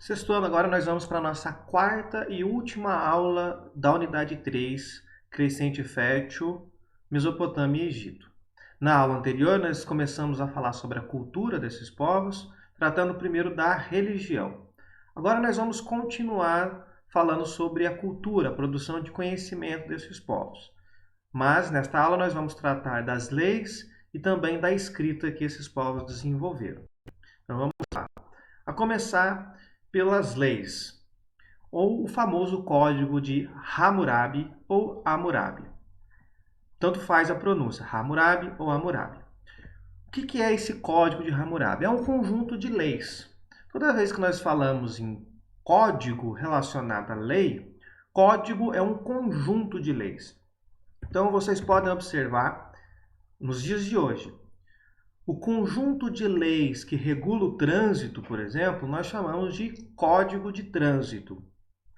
Sexto ano, agora nós vamos para a nossa quarta e última aula da unidade 3, Crescente Fértil, Mesopotâmia e Egito. Na aula anterior, nós começamos a falar sobre a cultura desses povos, tratando primeiro da religião. Agora nós vamos continuar falando sobre a cultura, a produção de conhecimento desses povos. Mas nesta aula nós vamos tratar das leis e também da escrita que esses povos desenvolveram. Então vamos lá. A começar pelas leis, ou o famoso código de Hammurabi ou Hammurabi. Tanto faz a pronúncia, Hammurabi ou Hammurabi. O que é esse código de Hammurabi? É um conjunto de leis. Toda vez que nós falamos em código relacionado à lei, código é um conjunto de leis. Então vocês podem observar nos dias de hoje, o conjunto de leis que regula o trânsito, por exemplo, nós chamamos de Código de Trânsito.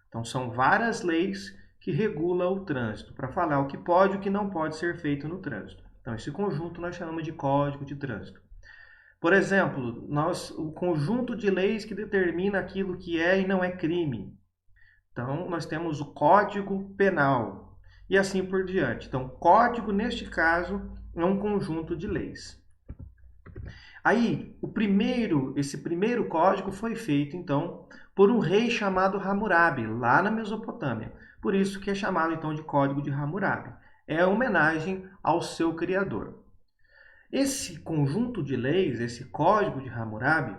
Então, são várias leis que regulam o trânsito, para falar o que pode e o que não pode ser feito no trânsito. Então, esse conjunto nós chamamos de Código de Trânsito. Por exemplo, o conjunto de leis que determina aquilo que é e não é crime. Então, nós temos o Código Penal e assim por diante. Então, código, neste caso, é um conjunto de leis. Aí, esse primeiro código foi feito, então, por um rei chamado Hammurabi, lá na Mesopotâmia. Por isso que é chamado, então, de Código de Hammurabi. É homenagem ao seu criador. Esse conjunto de leis, esse Código de Hammurabi,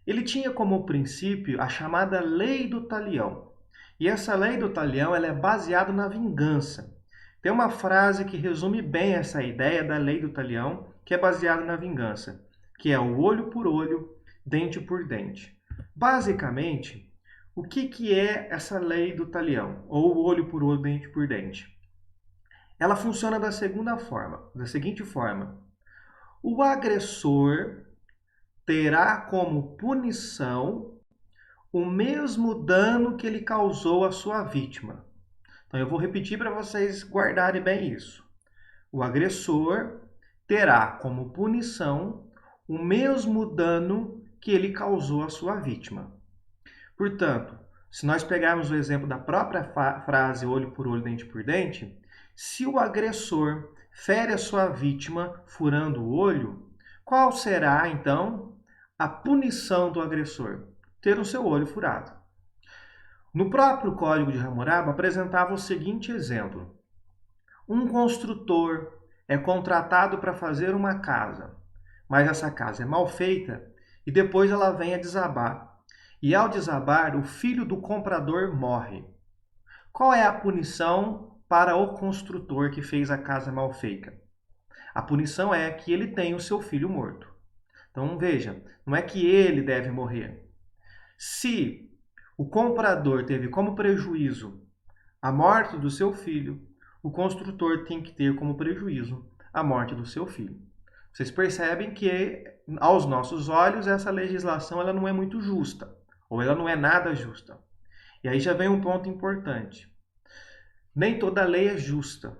ele tinha como princípio a chamada Lei do Talião. E essa Lei do Talião ela é baseada na vingança. Tem uma frase que resume bem essa ideia da Lei do Talião, que é baseada na vingança, que é o olho por olho, dente por dente. Basicamente, o que é essa lei do talião, ou olho por olho, dente por dente? Ela funciona da seguinte forma. O agressor terá como punição o mesmo dano que ele causou à sua vítima. Então eu vou repetir para vocês guardarem bem isso. O agressor terá como punição o mesmo dano que ele causou à sua vítima. Portanto, se nós pegarmos o exemplo da própria frase olho por olho, dente por dente, se o agressor fere a sua vítima furando o olho, qual será, então, a punição do agressor? Ter o seu olho furado. No próprio Código de Hammurabi apresentava o seguinte exemplo. Um construtor é contratado para fazer uma casa, mas essa casa é mal feita e depois ela vem a desabar. E ao desabar, o filho do comprador morre. Qual é a punição para o construtor que fez a casa mal feita? A punição é que ele tem o seu filho morto. Então veja, não é que ele deve morrer. Se o comprador teve como prejuízo a morte do seu filho, o construtor tem que ter como prejuízo a morte do seu filho. Vocês percebem que, aos nossos olhos, essa legislação ela não é muito justa, ou ela não é nada justa. E aí já vem um ponto importante. Nem toda lei é justa.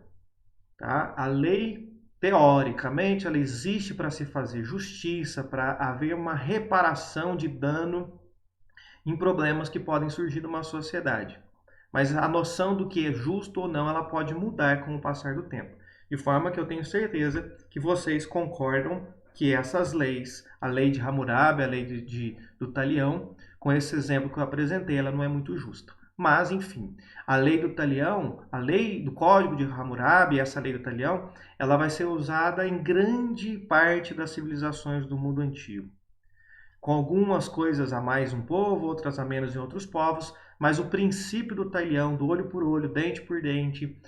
Tá? A lei, teoricamente, ela existe para se fazer justiça, para haver uma reparação de dano em problemas que podem surgir numa sociedade. Mas a noção do que é justo ou não, ela pode mudar com o passar do tempo. De forma que eu tenho certeza que vocês concordam que essas leis, a lei de Hammurabi, a lei do Talião, com esse exemplo que eu apresentei, ela não é muito justa. Mas, enfim, a lei do Talião, a lei do Código de Hammurabi, essa lei do Talião, ela vai ser usada em grande parte das civilizações do mundo antigo. Com algumas coisas a mais um povo, outras a menos em outros povos, mas o princípio do talião, do olho por olho, dente por dente,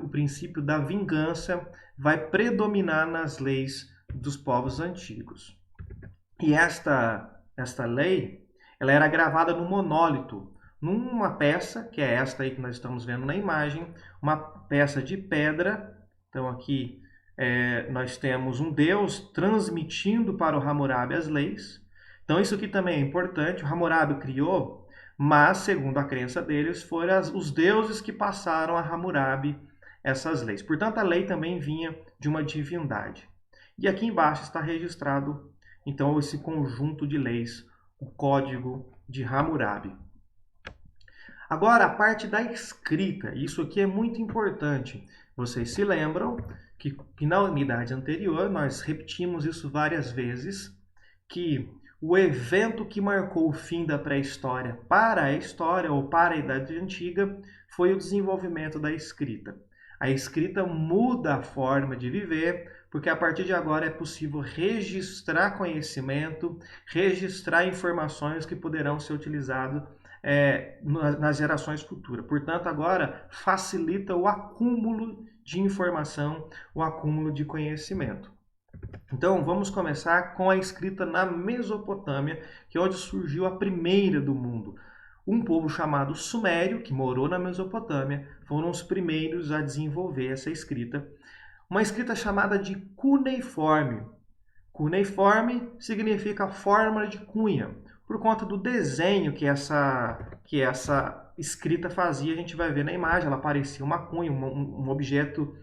o princípio da vingança vai predominar nas leis dos povos antigos. E esta lei, ela era gravada no monólito, numa peça, que é esta aí que nós estamos vendo na imagem, uma peça de pedra. Então aqui nós temos um deus transmitindo para o Hammurabi as leis. Então isso aqui também é importante, o Hammurabi criou, mas segundo a crença deles, foram os deuses que passaram a Hammurabi essas leis. Portanto, a lei também vinha de uma divindade. E aqui embaixo está registrado, então, esse conjunto de leis, o Código de Hammurabi. Agora, a parte da escrita. Isso aqui é muito importante. Vocês se lembram que na unidade anterior nós repetimos isso várias vezes, que o evento que marcou o fim da pré-história para a história ou para a Idade Antiga foi o desenvolvimento da escrita. A escrita muda a forma de viver, porque a partir de agora é possível registrar conhecimento, registrar informações que poderão ser utilizadas nas gerações futuras. Portanto, agora facilita o acúmulo de informação, o acúmulo de conhecimento. Então, vamos começar com a escrita na Mesopotâmia, que é onde surgiu a primeira do mundo. Um povo chamado Sumério, que morou na Mesopotâmia, foram os primeiros a desenvolver essa escrita. Uma escrita chamada de cuneiforme. Cuneiforme significa forma de cunha. Por conta do desenho que essa escrita fazia, a gente vai ver na imagem, ela parecia uma cunha, um objeto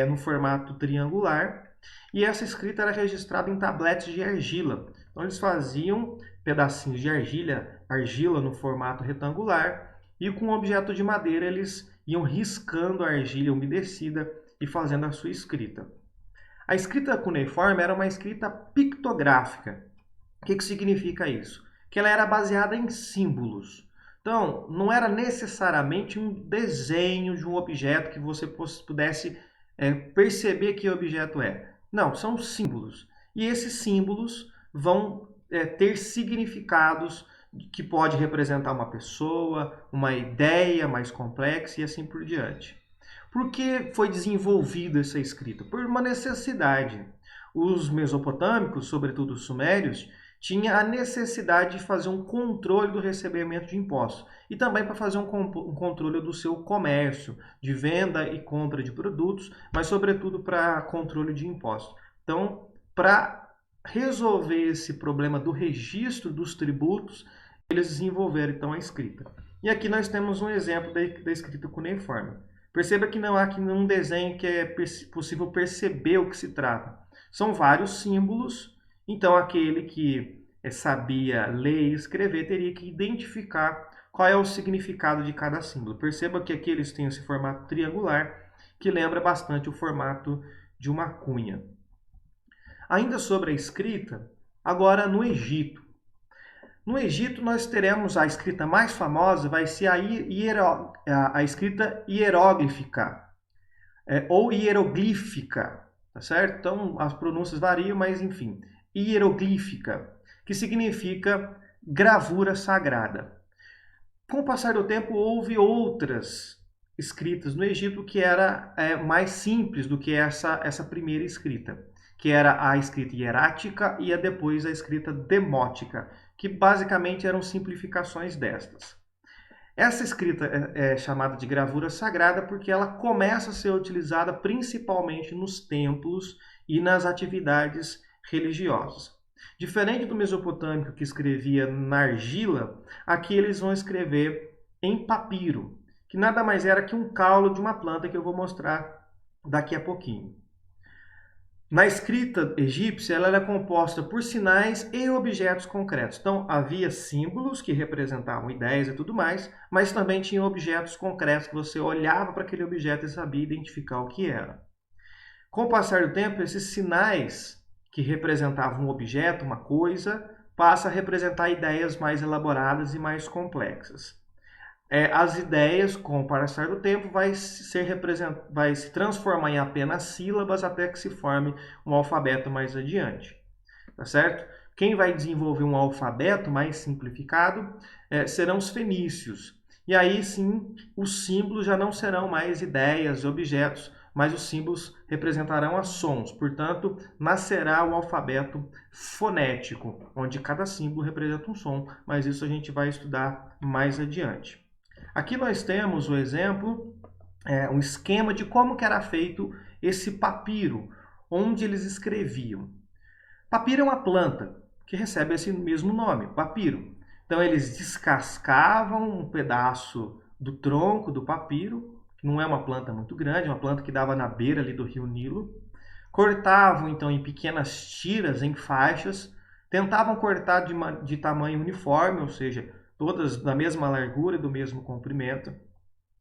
no formato triangular. E essa escrita era registrada em tabletes de argila. Então eles faziam pedacinhos de argila no formato retangular, e com um objeto de madeira eles iam riscando a argila umedecida e fazendo a sua escrita. A escrita cuneiforme era uma escrita pictográfica. O que significa isso? Que ela era baseada em símbolos. Então, não era necessariamente um desenho de um objeto que você pudesse perceber que objeto é. Não, são símbolos. E esses símbolos vão ter significados que pode representar uma pessoa, uma ideia mais complexa e assim por diante. Por que foi desenvolvida essa escrita? Por uma necessidade. Os mesopotâmicos, sobretudo os sumérios, tinham a necessidade de fazer um controle do recebimento de impostos e também para fazer um controle do seu comércio, de venda e compra de produtos, mas sobretudo para controle de impostos. Então, para resolver esse problema do registro dos tributos, eles desenvolveram então a escrita. E aqui nós temos um exemplo da escrita cuneiforme. Perceba que não há aqui nenhum desenho que é possível perceber o que se trata. São vários símbolos, então aquele que sabia ler e escrever teria que identificar qual é o significado de cada símbolo. Perceba que aqui eles têm esse formato triangular, que lembra bastante o formato de uma cunha. Ainda sobre a escrita, agora no Egito. No Egito nós teremos a escrita mais famosa, vai ser a escrita hieróglifica, ou hieroglífica, tá certo? Então as pronúncias variam, mas enfim, hieroglífica, que significa gravura sagrada. Com o passar do tempo houve outras escritas no Egito que era mais simples do que essa primeira escrita, que era a escrita hierática e depois a escrita demótica, que basicamente eram simplificações destas. Essa escrita é chamada de gravura sagrada porque ela começa a ser utilizada principalmente nos templos e nas atividades religiosas. Diferente do mesopotâmico que escrevia na argila, aqui eles vão escrever em papiro, que nada mais era que um caule de uma planta que eu vou mostrar daqui a pouquinho. Na escrita egípcia, ela era composta por sinais e objetos concretos. Então, havia símbolos que representavam ideias e tudo mais, mas também tinha objetos concretos que você olhava para aquele objeto e sabia identificar o que era. Com o passar do tempo, esses sinais que representavam um objeto, uma coisa, passam a representar ideias mais elaboradas e mais complexas. As ideias, com o passar do tempo, vai se transformar em apenas sílabas até que se forme um alfabeto mais adiante. Tá certo? Quem vai desenvolver um alfabeto mais simplificado serão os fenícios. E aí sim, os símbolos já não serão mais ideias e objetos, mas os símbolos representarão as sons. Portanto, nascerá o alfabeto fonético, onde cada símbolo representa um som, mas isso a gente vai estudar mais adiante. Aqui nós temos o exemplo, um esquema de como que era feito esse papiro, onde eles escreviam. Papiro é uma planta que recebe esse mesmo nome, papiro. Então eles descascavam um pedaço do tronco do papiro, que não é uma planta muito grande, é uma planta que dava na beira ali do rio Nilo. Cortavam então em pequenas tiras, em faixas, tentavam cortar de tamanho uniforme, ou seja, todas da mesma largura e do mesmo comprimento.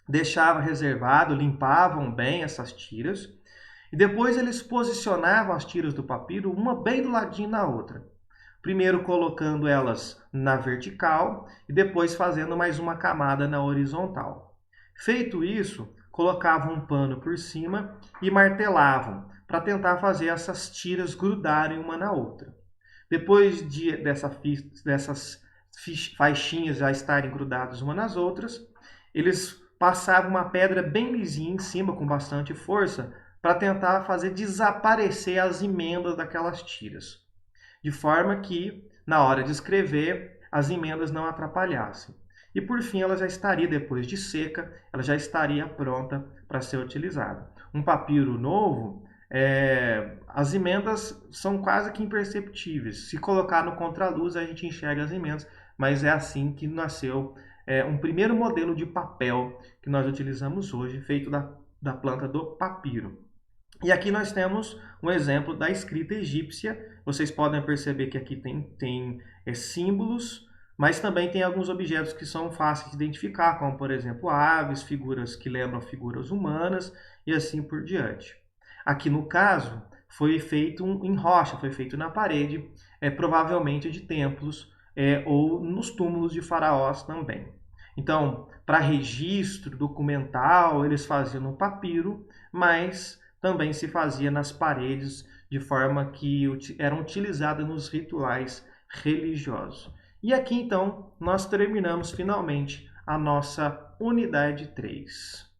Deixava reservado, limpavam bem essas tiras e depois eles posicionavam as tiras do papiro uma bem do ladinho da outra. Primeiro colocando elas na vertical e depois fazendo mais uma camada na horizontal. Feito isso, colocavam um pano por cima e martelavam para tentar fazer essas tiras grudarem uma na outra. Depois dessas faixinhas já estarem grudadas uma nas outras, eles passavam uma pedra bem lisinha em cima com bastante força para tentar fazer desaparecer as emendas daquelas tiras, de forma que, na hora de escrever, as emendas não atrapalhassem. E por fim, ela já estaria, depois de seca, ela já estaria pronta para ser utilizada. Um papiro novo, as emendas são quase que imperceptíveis. Se colocar no contraluz, a gente enxerga as emendas, mas é assim que nasceu um primeiro modelo de papel que nós utilizamos hoje, feito da planta do papiro. E aqui nós temos um exemplo da escrita egípcia. Vocês podem perceber que aqui tem símbolos, mas também tem alguns objetos que são fáceis de identificar, como por exemplo aves, figuras que lembram figuras humanas e assim por diante. Aqui no caso foi feito em rocha, foi feito na parede, provavelmente de templos ou nos túmulos de faraós também. Então, para registro documental, eles faziam no papiro, mas também se fazia nas paredes de forma que eram utilizadas nos rituais religiosos. E aqui então nós terminamos finalmente a nossa unidade 3.